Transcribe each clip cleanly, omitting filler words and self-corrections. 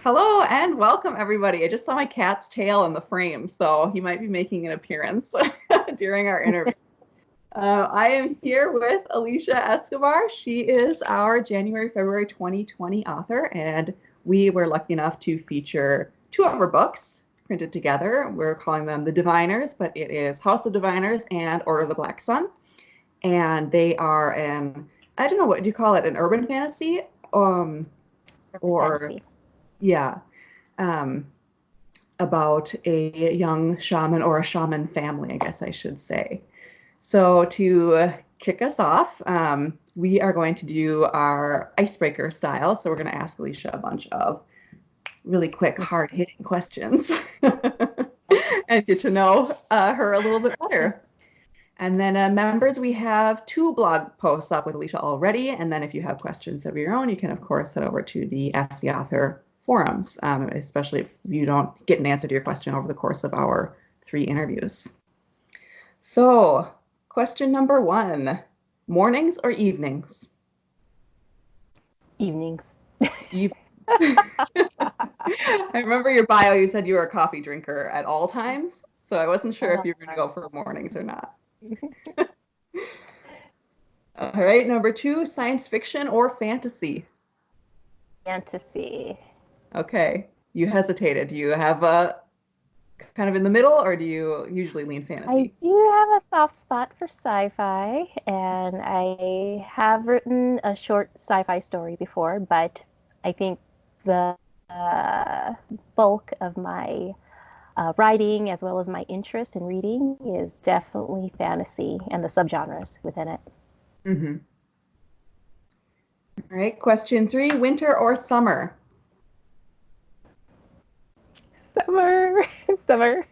Hello and welcome, everybody. I just saw my cat's tail in the frame, so he might be making an appearance during our interview. I am here with Alesha Escobar. She is our January-February 2020 author, and we were lucky enough to feature two of her books printed together. We're calling them The Diviners, but it is House of Diviners and Order of the Black Sun. And they are I don't know, what do you call it, an urban fantasy? Or, Fantasy. yeah. um, about a young shaman or a shaman family, I guess I should say. So to kick us off, we are going to do our icebreaker style. So we're going to ask Alesha a bunch of really quick, hard-hitting questions and get to know her a little bit better. And then members, we have two blog posts up with Alesha already. And then if you have questions of your own, you can, of course, head over to the Ask the Author forums, especially if you don't get an answer to your question over the course of our 3 interviews. So, question number 1, mornings or evenings? Evenings. I remember your bio, you said you were a coffee drinker at all times. So I wasn't sure if you were going to go for mornings or not. All right, number 2, science fiction or fantasy? Fantasy. Okay, you hesitated. Do you have a kind of in the middle, or do you usually lean I fantasy? do have a soft spot for sci-fi, and I have written a short sci-fi story before, but I think the uh, bulk of my writing, as well as my interest in reading, is definitely fantasy and the subgenres within it. Mm-hmm. All right, question 3, winter or summer? Summer, summer.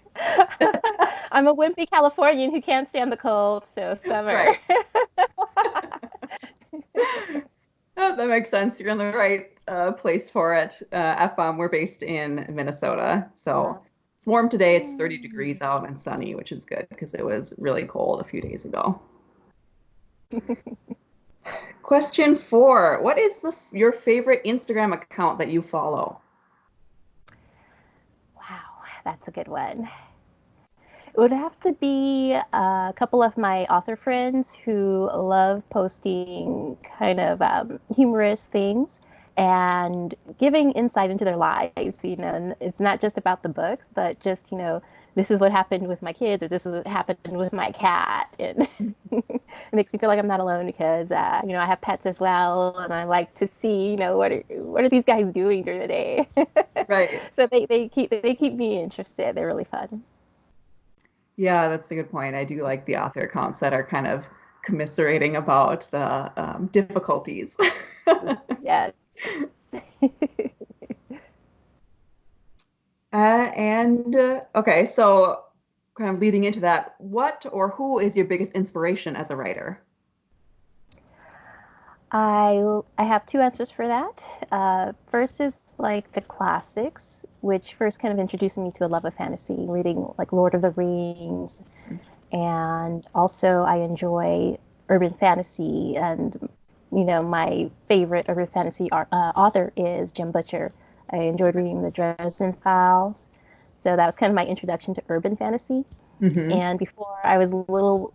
I'm a wimpy Californian who can't stand the cold, so summer. Right. Oh, that makes sense. You're in the right place for it. F-BOM, we're based in Minnesota. So it's warm today. It's 30 degrees out and sunny, which is good because it was really cold a few days ago. Question 4. What is your favorite Instagram account that you follow? Wow, that's a good one. It would have to be a couple of my author friends who love posting kind of humorous things and giving insight into their lives. And it's not just about the books, but just, this is what happened with my kids, or this is what happened with my cat. And it makes me feel like I'm not alone because, I have pets as well. And I like to see, what are these guys doing during the day? Right. So they keep me interested. They're really fun. Yeah, that's a good point. I do like the author accounts that are kind of commiserating about the difficulties. Yes. Okay, so kind of leading into that, what or who is your biggest inspiration as a writer? I have two answers for that. First is like the classics, which first kind of introduced me to a love of fantasy, reading like Lord of the Rings, and also I enjoy urban fantasy. And my favorite urban fantasy author is Jim Butcher. I enjoyed reading the Dresden Files, so that was kind of my introduction to urban fantasy. Hmm. And before I was a little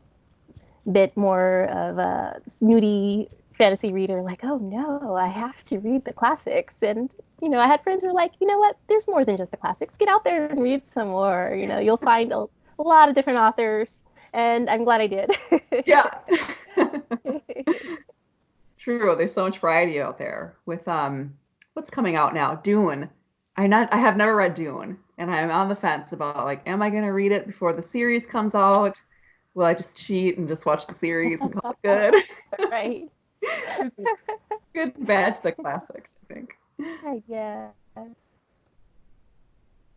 bit more of a snooty fantasy reader, like, oh no, I have to read the classics. And, I had friends who were like, you know what, there's more than just the classics. Get out there and read some more. You'll find a lot of different authors. And I'm glad I did. Yeah. True. There's so much variety out there with what's coming out now? Dune. I have never read Dune, and I'm on the fence about like, am I gonna read it before the series comes out? Will I just cheat and just watch the series and call it good? Right. There's good and bad to the classics, I think. Yeah.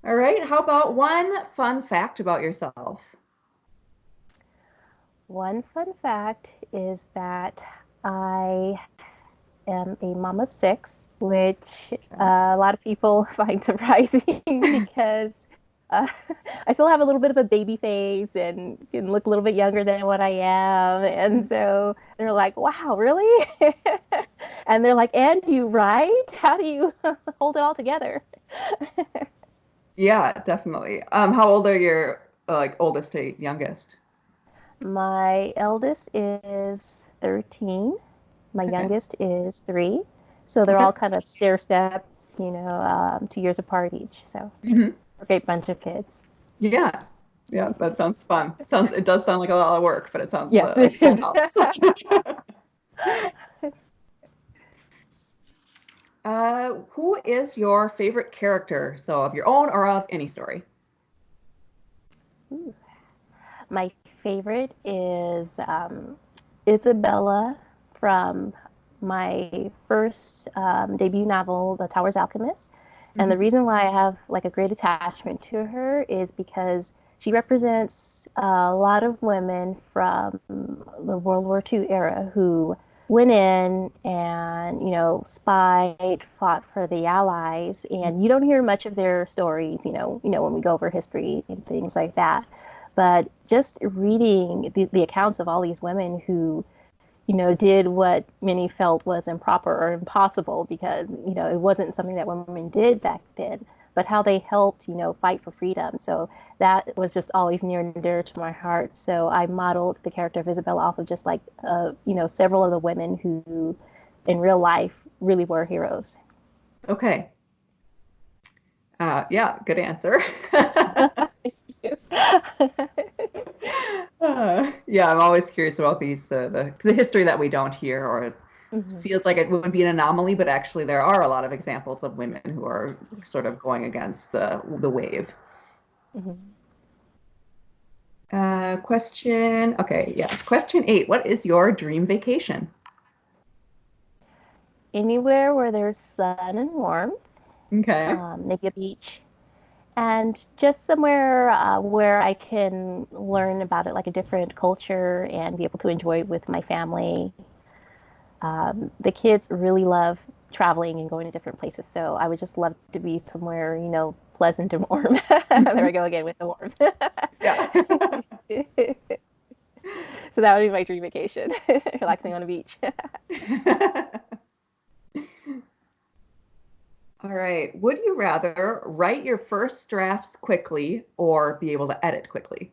All right. How about one fun fact about yourself? One fun fact is that I am a mom of six, which Okay. a lot of people find surprising because Uh, I still have a little bit of a baby face and can look a little bit younger than what I am. And so they're like, wow, really? And they're like, and you write? How do you hold it all together? Yeah, definitely. How old are your like oldest to youngest? My eldest is 13. My Okay. youngest is 3. So they're Okay. all kind of stair steps, 2 years apart each. So Hmm. a great bunch of kids. Yeah. Yeah, that sounds fun. It does sound like a lot of work, but it sounds Yes, like it full is. house. Who is your favorite character? So of your own or of any story? My favorite is Isabella from my first debut novel, The Tower's Alchemist. And the Hmm. reason why I have like a great attachment to her is because she represents a lot of women from the World War II era who went in and spied, fought for the Allies, and you don't hear much of their stories. When we go over history and things like that. But just reading the accounts of all these women who did what many felt was improper or impossible because, it wasn't something that women did back then, but how they helped, fight for freedom. So that was just always near and dear to my heart. So I modeled the character of Isabella off of just like, several of the women who in real life really were heroes. Okay. Yeah, good answer. Yeah, I'm always curious about the history that we don't hear, or it Mhm. feels like it would be an anomaly, but actually there are a lot of examples of women who are sort of going against the wave. Mhm. Okay, yes. Question 8. What is your dream vacation? Anywhere where there's sun and warmth, Okay. maybe a beach, and just somewhere where I can learn about it, like a different culture, and be able to enjoy it with my family. The kids really love traveling and going to different places, so I would just love to be somewhere, pleasant and warm. There I go again with the warmth. Yeah. So that would be my dream vacation, relaxing on a beach. All right. Would you rather write your first drafts quickly or be able to edit quickly?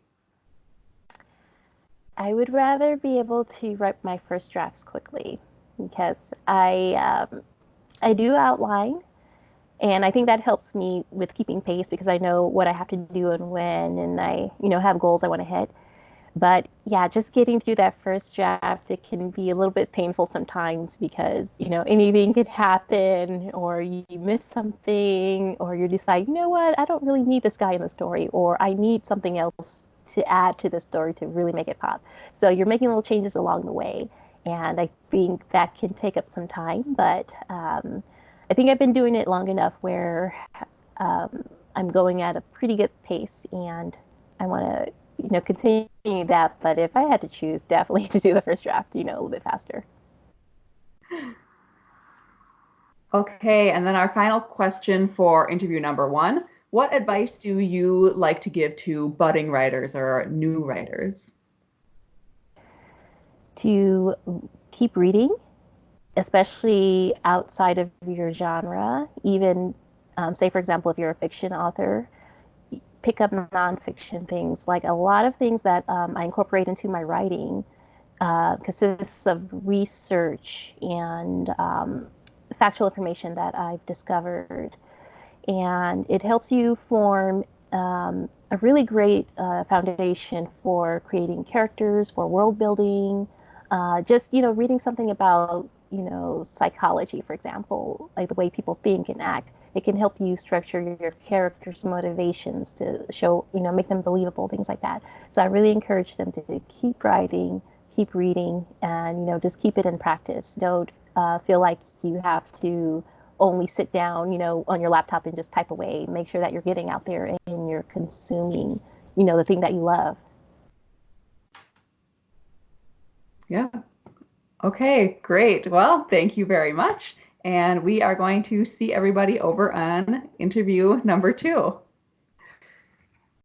I would rather be able to write my first drafts quickly because I do outline. And I think that helps me with keeping pace because I know what I have to do and when, and I, have goals I want to hit. But yeah, just getting through that first draft, it can be a little bit painful sometimes because, anything could happen or you miss something or you decide, you know what, I don't really need this guy in the story or I need something else to add to the story to really make it pop. So you're making little changes along the way. And I think that can take up some time, but I think I've been doing it long enough where um, I'm going at a pretty good pace and I want to continue that. But if I had to choose, definitely to do the first draft, a little bit faster. Okay, and then our final question for interview number 1. What advice do you like to give to budding writers or new writers? To keep reading, especially outside of your genre, even say, for example, if you're a fiction author, pick up nonfiction things. Like a lot of things that I incorporate into my writing consists of research and factual information that I've discovered and it helps you form a really great foundation for creating characters, for world building. Just reading something about psychology, for example, like the way people think and act. It can help you structure your characters' motivations to show, make them believable, things like that. So I really encourage them to keep writing, keep reading, and just keep it in practice. Don't feel like you have to only sit down, on your laptop and just type away. Make sure that you're getting out there and you're consuming, the thing that you love. Yeah. Okay, great. Well, thank you very much. And we are going to see everybody over on interview number 2.